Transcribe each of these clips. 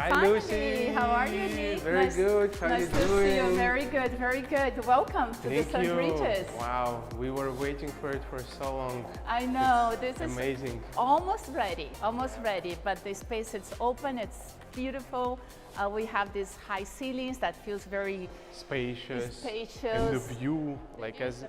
Hi, Finally. Lucy. How are you, Nick? Very good. How nice you to doing? see you. Very good, very good. Welcome to the St.Regis. Wow, we were waiting for it for so long. I know, It's this amazing. is almost ready, but the space is open, it's beautiful. We have these high ceilings that feels very Spacious. And the view, like as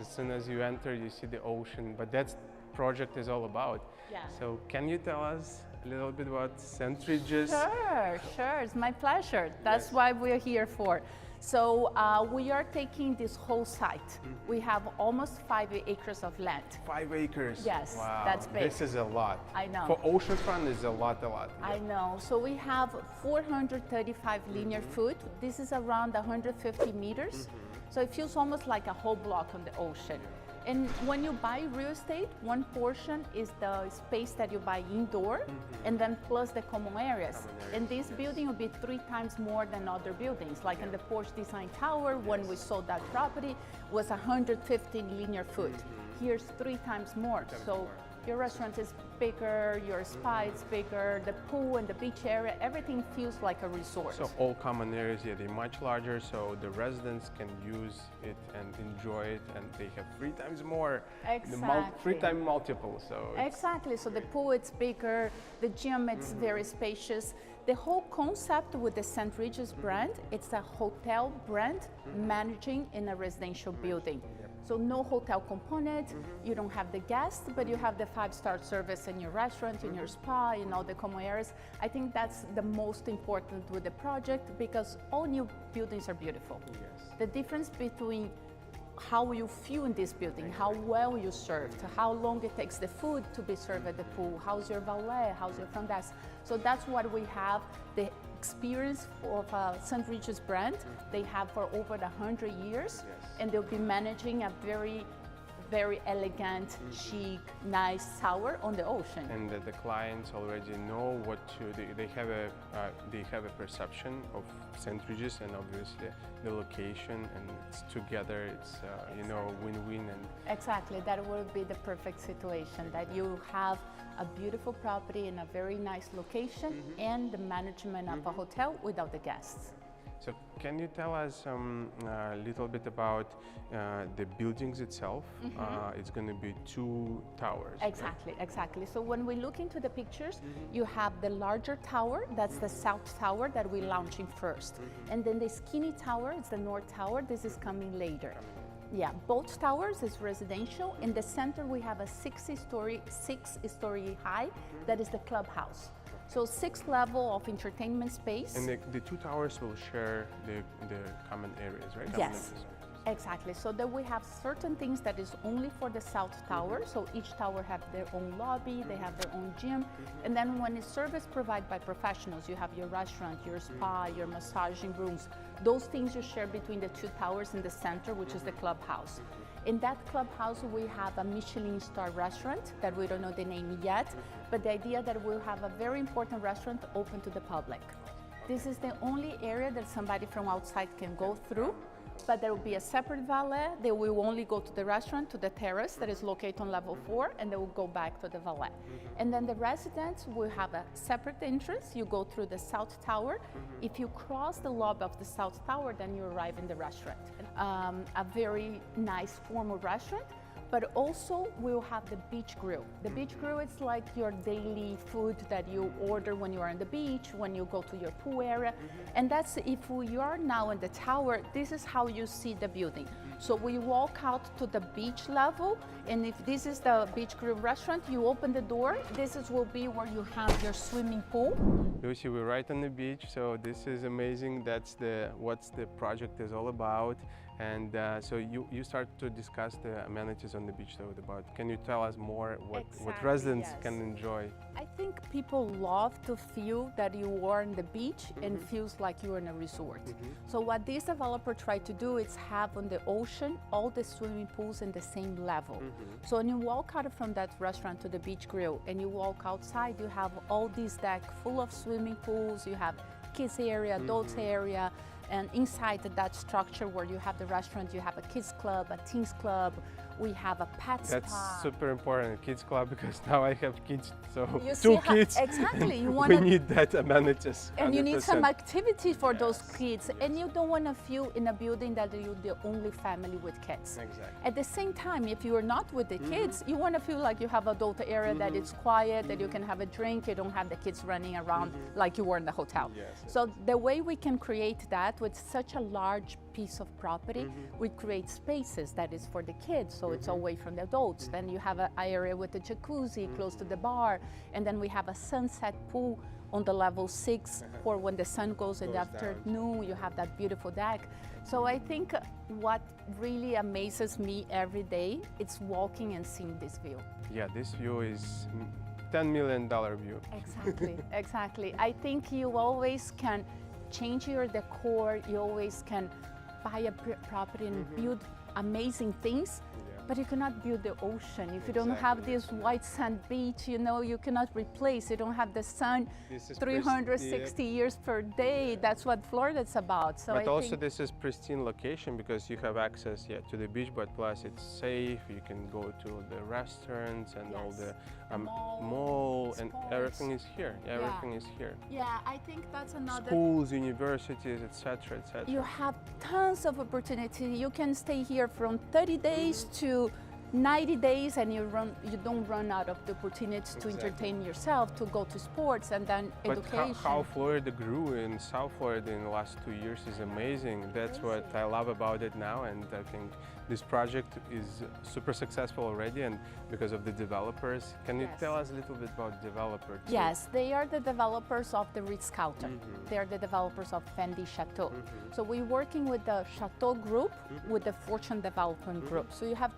soon as you enter, you see the ocean, but that's project is all about. Yeah. So can you tell us a little bit about St.Regis? Sure, it's my pleasure. That's why we're here for. So we are taking this whole site. We have almost 5 acres of land. 5 acres? Yes, wow. that's big. This is a lot. I know. For Oceanfront is a lot. I know. So we have 435 linear foot. This is around 150 meters. So it feels almost like a whole block on the ocean. And when you buy real estate, one portion is the space that you buy indoor, and then plus the common areas. And this building will be 3 times more than other buildings. Like in the Porsche Design Tower, when we sold that property, was 115 linear foot. Here's 3 times more. So your restaurant is bigger, your spa is bigger, the pool and the beach area, everything feels like a resort. So all common areas, yeah, they're much larger, so the residents can use it and enjoy it, and they have 3 times more. Exactly. 3 times multiple, so. Exactly, so the pool it's bigger, the gym it's very spacious. The whole concept with the St.Regis brand, it's a hotel brand managing in a residential building. So no hotel component, you don't have the guests, but you have the 5-star service in your restaurant, in your spa, in all the common areas. I think that's the most important with the project because all new buildings are beautiful. Yes. The difference between how you feel in this building, how well you served, how long it takes the food to be served at the pool, how's your valet, how's your front desk. So that's what we have, the experience of St.Regis brand. They have for over 100 years, and they'll be managing a very elegant, chic, nice tower on the ocean. And the clients already know what to. They have a perception of St.Regis, and obviously the location, and it's together. It's you know, win-win. And exactly, that will be the perfect situation. That you have a beautiful property in a very nice location, and the management of a hotel without the guests. So can you tell us a little bit about the buildings itself? It's going to be 2 towers. Exactly, right? Exactly. So when we look into the pictures, you have the larger tower, that's the south tower that we're launching first. And then the skinny tower, it's the north tower, this is coming later. Yeah, both towers is residential. In the center, we have a 6-story high, that is the clubhouse. So 6 level of entertainment space. And the 2 towers will share the common areas, right? Yes, exactly. So then we have certain things that is only for the south tower. So each tower have their own lobby, they have their own gym. And then when it's service provided by professionals, you have your restaurant, your spa, your massaging rooms. Those things you share between the 2 towers in the center, which is the clubhouse. In that clubhouse, we have a Michelin star restaurant that we don't know the name yet, but the idea that we'll have a very important restaurant open to the public. This is the only area that somebody from outside can go through, but there will be a separate valet. They will only go to the restaurant, to the terrace that is located on level 4, and they will go back to the valet. And then the residents will have a separate entrance. You go through the south tower. If you cross the lobby of the south tower, then you arrive in the restaurant. A very nice formal restaurant, but also we'll have the beach grill. The beach grill is like your daily food that you order when you are on the beach, when you go to your pool area. And that's, if you are now in the tower, this is how you see the building. So we walk out to the beach level, and if this is the beach grill restaurant, you open the door, this will be where you have your swimming pool. Lucy, we're right on the beach, so this is amazing. That's what the project is all about. And so you start to discuss the amenities on the beach. So can you tell us more what residents can enjoy? I think people love to feel that you are on the beach and feels like you're in a resort. So what this developer tried to do is have on the ocean all the swimming pools in the same level. So when you walk out from that restaurant to the beach grill and you walk outside, you have all these deck full of swimming pools. You have kids area, adults area. And inside that structure where you have the restaurant, you have a kids club, a teens club, We have a pet spa. That's super important, kids club, because now I have kids, so You two see kids. Exactly. You want we need that amenities. and you need some 100%. activity for those Yes, kids, and you don't want to feel in a building that you're the only family with kids. Exactly. At the same time, if you are not with the kids, you want to feel like you have adult area that it's quiet, that you can have a drink, you don't have the kids running around like you were in the hotel. Yes, So the way we can create that with such a large piece of property, we create spaces that is for the kids, so it's away from the adults. Then you have an area with a jacuzzi close to the bar, and then we have a sunset pool on the level 6 for when the sun goes in the afternoon, you have that beautiful deck. So I think what really amazes me every day, it's walking and seeing this view. Yeah, this view is $10 million view. Exactly, exactly. I think you always can change your decor, you always can buy a property and build amazing things, but you cannot build the ocean. If you don't have this white sand beach, you know, you cannot replace. You don't have the sun 360 years per day. That's what Florida's about. So but also this is pristine location because you have access to the beach, but plus it's safe. You can go to the restaurants and all the mall and everything is here. Everything is here. Yeah, I think that's another. Schools, universities, etc., etc. You have tons of opportunity. You can stay here from 30 days to 90 days, and you don't run out of the opportunities to entertain yourself, to go to sports, and then education. But how Florida grew in South Florida in the last 2 years is amazing. That's what I love about it now, and I think this project is super successful already, and because of the developers. Can you tell us a little bit about developers? Yes, they are the developers of the Ritz-Carlton. They are the developers of Fendi Chateau. So we're working with the Chateau Group, with the Fortune Development Group. So you have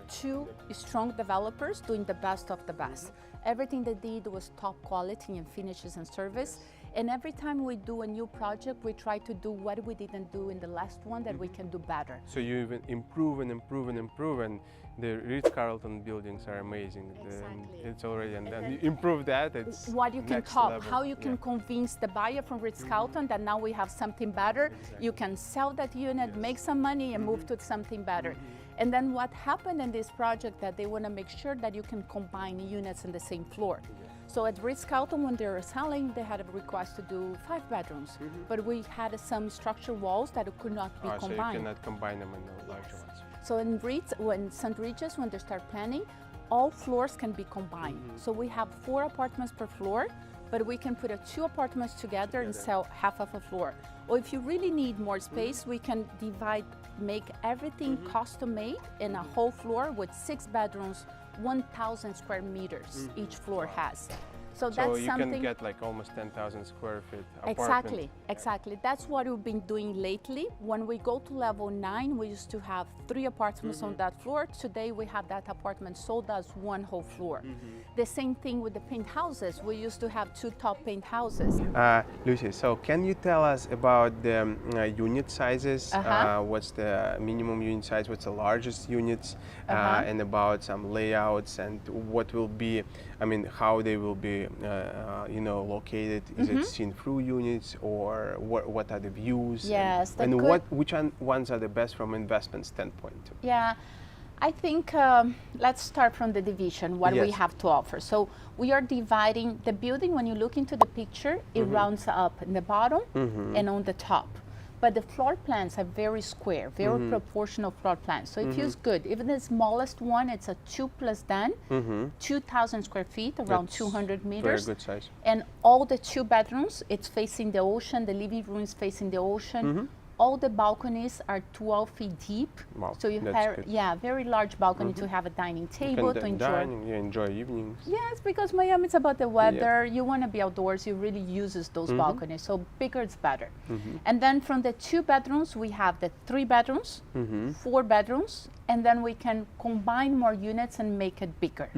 two strong developers doing the best of the best. Everything they did was top quality in finishes and service. And every time we do a new project, we try to do what we didn't do in the last one that we can do better. So you even improve and improve and improve, and the Ritz-Carlton buildings are amazing. Exactly. It's already, and then you improve that, it's what you can next top, level. how you can convince the buyer from Ritz-Carlton that now we have something better. You can sell that unit, make some money, and move to something better. And then what happened in this project that they want to make sure that you can combine units in the same floor. So at Ritz-Carlton, when they were selling, they had a request to do 5 bedrooms, but we had some structural walls that could not be combined. So you cannot combine them in the larger ones. So in St.Regis, when they start planning, all floors can be combined. So we have 4 apartments per floor, but we can put 2 apartments together and sell half of a floor. Or if you really need more space, we can make everything custom made in a whole floor with 6 bedrooms, 1,000 square meters each floor has. So that's something. So you can get like almost 10,000 square feet apartment. Exactly, exactly. That's what we've been doing lately. When we go to level 9, we used to have 3 apartments on that floor. Today we have that apartment sold as 1 whole floor. The same thing with the penthouses. We used to have 2 top penthouses. Lucy, so can you tell us about the unit sizes? What's the minimum unit size? What's the largest units? And about some layouts and what will be, I mean, how they will be located? Is it seen through units, or what are the views? Yes, and which ones are the best from investment standpoint? Yeah, I think let's start from the division, what we have to offer. So we are dividing the building. When you look into the picture, it rounds up in the bottom and on the top. But the floor plans are very square, very proportional floor plans. So it feels good. Even the smallest one, it's a 2 plus den, 2,000 square feet, around 200 meters. Very good size. And all the 2 bedrooms, it's facing the ocean. The living room is facing the ocean. All the balconies are 12 feet deep. Wow, so you have, very large balcony to have a dining table to enjoy. You enjoy evenings. Yes, because Miami, it's about the weather. You want to be outdoors. You really uses those balconies. So bigger is better. And then from the 2 bedrooms, we have the 3 bedrooms, 4 bedrooms, and then we can combine more units and make it bigger.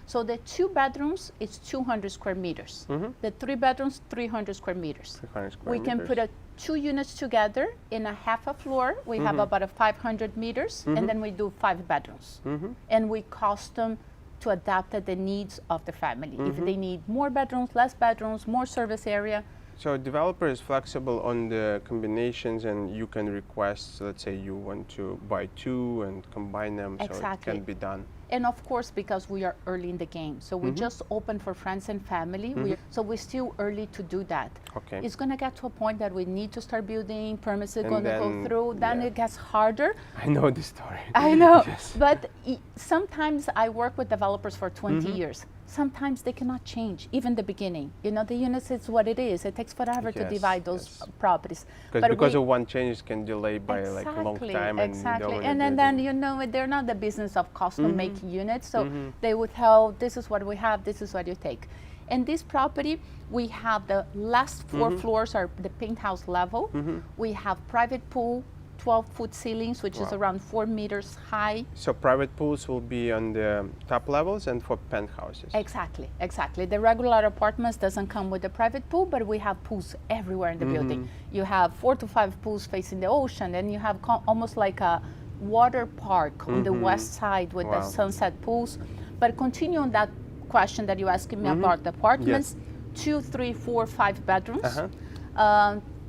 So the 2 bedrooms is 200 square meters. The 3 bedrooms, 300 square meters. 300 square we can put 2 units together in a half a floor. We have about 500 meters, and then we do 5 bedrooms. And we custom to adapt to the needs of the family. If they need more bedrooms, less bedrooms, more service area, So developer is flexible on the combinations, and you can request, so let's say you want to buy two and combine them, so it can be done. And of course, because we are early in the game, so we just opened for friends and family, so we're still early to do that. Okay. It's going to get to a point that we need to start building, permits are going to go through, then it gets harder. I know the story. I know, but sometimes I work with developers for 20 years. Sometimes they cannot change, even the beginning. You know, the units is what it is. It takes forever to divide those properties. Because of one change, it can delay by like a long time. And then you know, they're not the business of custom make units. So they would tell, this is what we have, this is what you take. And this property, we have the last 4 floors are the penthouse level. We have private pool, 12-foot ceilings, which is around 4 meters high. So private pools will be on the top levels and for penthouses. Exactly, exactly. The regular apartments doesn't come with a private pool, but we have pools everywhere in the building. You have 4 to 5 pools facing the ocean, and you have almost like a water park on the west side with the sunset pools. But continue on that question that you asked me about the apartments. 2, 3, 4, 5 bedrooms,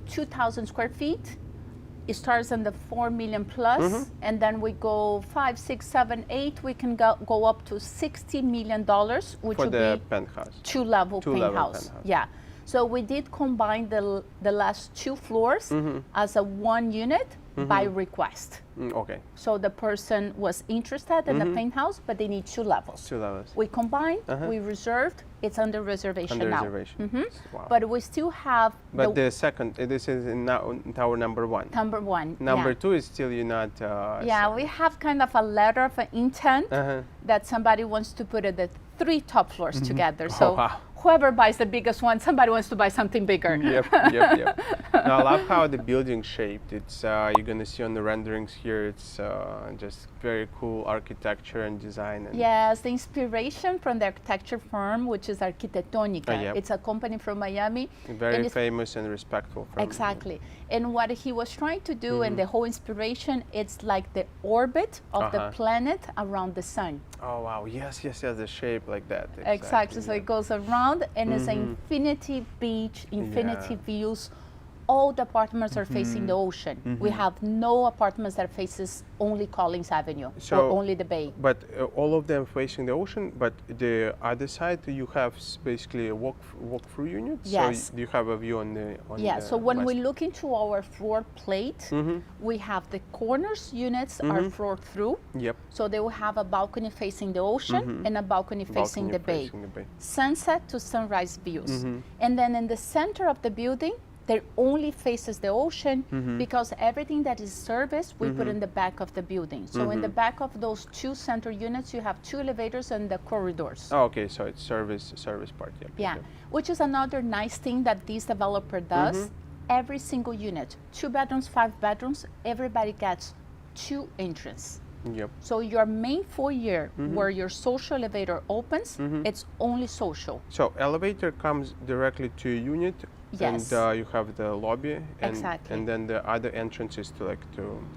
2,000 square feet. It starts in the 4 million plus, and then we go 5, 6, 7, 8. We can go up to $60 million, which would be penthouse. Two-level penthouse. Yeah. So we did combine the last 2 floors as a 1 unit by request. Okay. So the person was interested in the penthouse, but they need 2 levels. 2 levels. We combined, we reserved. It's under reservation now. Wow. But we still have. But the second, this is in tower number 1. Number 1. Number 2 is still you're not. We have kind of a letter of intent that somebody wants to put the 3 top floors together. So whoever buys the biggest one, somebody wants to buy something bigger. Yep. Now, I love how the building's shaped. It's you're gonna see on the renderings here. It's just very cool architecture and design. And yes, the inspiration from the architecture firm, which is Arquitectónica. It's a company from Miami. Very famous and respectful. Exactly. And what he was trying to do, and the whole inspiration, it's like the orbit of the planet around the sun. Oh wow! Yes, the shape like that. Exactly. So it goes around, and it's an infinity beach, infinity views. All the apartments are facing the ocean. We have no apartments that faces only Collins Avenue or only the bay. But all of them facing the ocean, but the other side, you have basically a walk-through unit? Yes. So you have a view on the so when we look into our floor plate, we have the corners units are floored through. Yep. So they will have a balcony facing the ocean and a balcony facing the bay. Sunset to sunrise views. And then in the center of the building, that only faces the ocean because everything that is service we put in the back of the building. So in the back of those 2 center units, you have 2 elevators and the corridors. Oh, okay, so it's service part. Yep. Which is another nice thing that this developer does. Every single unit, 2 bedrooms, 5 bedrooms, everybody gets 2 entrances. Yep. So your main foyer where your social elevator opens, it's only social. So elevator comes directly to a unit. Yes. And you have the lobby, and then the other entrance is to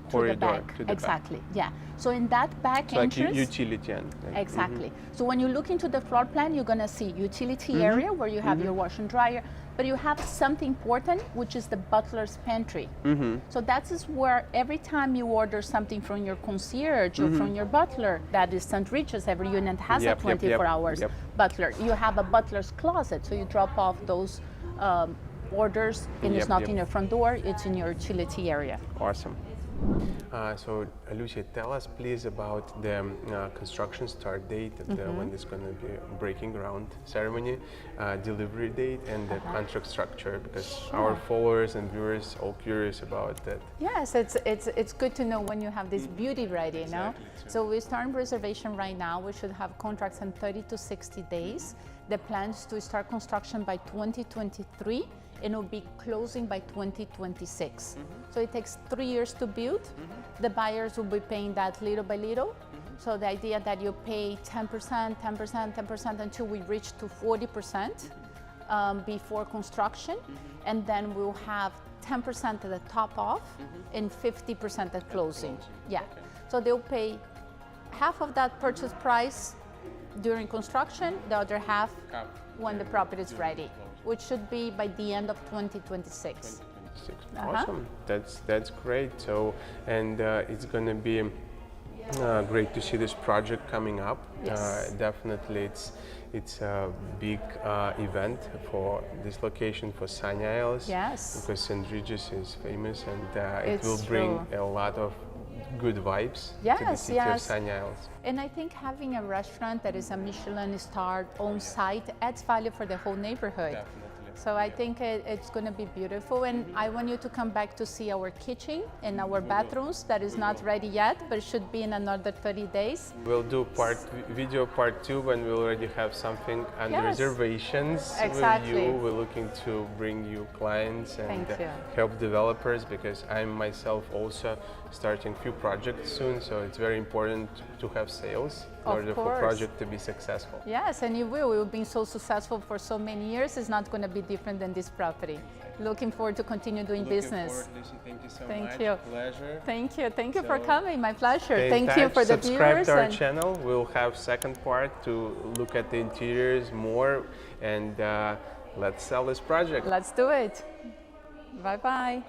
corridor to the back. Back. Yeah. So in that back entrance, like utility end. Exactly. So when you look into the floor plan, you're gonna see utility area where you have your wash and dryer, but you have something important, which is the butler's pantry. So that is where every time you order something from your concierge or from your butler, that is St.Regis, every unit has a 24 hours butler. You have a butler's closet, so you drop off those orders, and it's not in your front door, it's in your utility area. Awesome. So Lucy, tell us please about the construction start date, when it's going to be breaking ground ceremony, delivery date, and the contract structure, because our followers and viewers are all curious about that. Yes, it's good to know when you have this beauty ready, you know? So we start reservation right now. We should have contracts in 30 to 60 days. The plan is to start construction by 2023, and it will be closing by 2026. So it takes 3 years to build. The buyers will be paying that little by little. So the idea that you pay 10%, 10%, 10% until we reach to 40% before construction, and then we'll have 10% at the top off and 50% at closing. Yeah. So they'll pay half of that purchase price during construction, the other half when the property is ready. which should be by the end of 2026. 2026. Awesome. That's great. So, and it's going to be great to see this project coming up. Yes. Definitely, it's a big event for this location for Sunny Isles. Yes. Because St.Regis is famous, and it It's will bring true. a lot of good vibes to the Yes, city of yes. Sunny Isles. And I think having a restaurant that is a Michelin starred on site adds value for the whole neighborhood. Definitely. So I think it's going to be beautiful, and I want you to come back to see our kitchen and our bathrooms. That is not ready yet, but it should be in another 30 days. We'll do video part 2 when we already have something under Yes. reservations Exactly. with you. We're looking to bring you clients and Thank you. help developers, because I'm myself also starting few projects soon, so it's very important to have sales in Of order for course. project to be successful. Yes, and you will. We've been so successful for so many years. It's not going to be different than this property. Looking forward to continue doing business. Lucy. Thank you so Thank much. you. Pleasure. Thank you. Thank you for So, coming. My pleasure. Stay in Thank you touch, for the subscribe viewers. to our and channel. We'll have second part to look at the interiors more, and let's sell this project. let's do it. Bye-bye.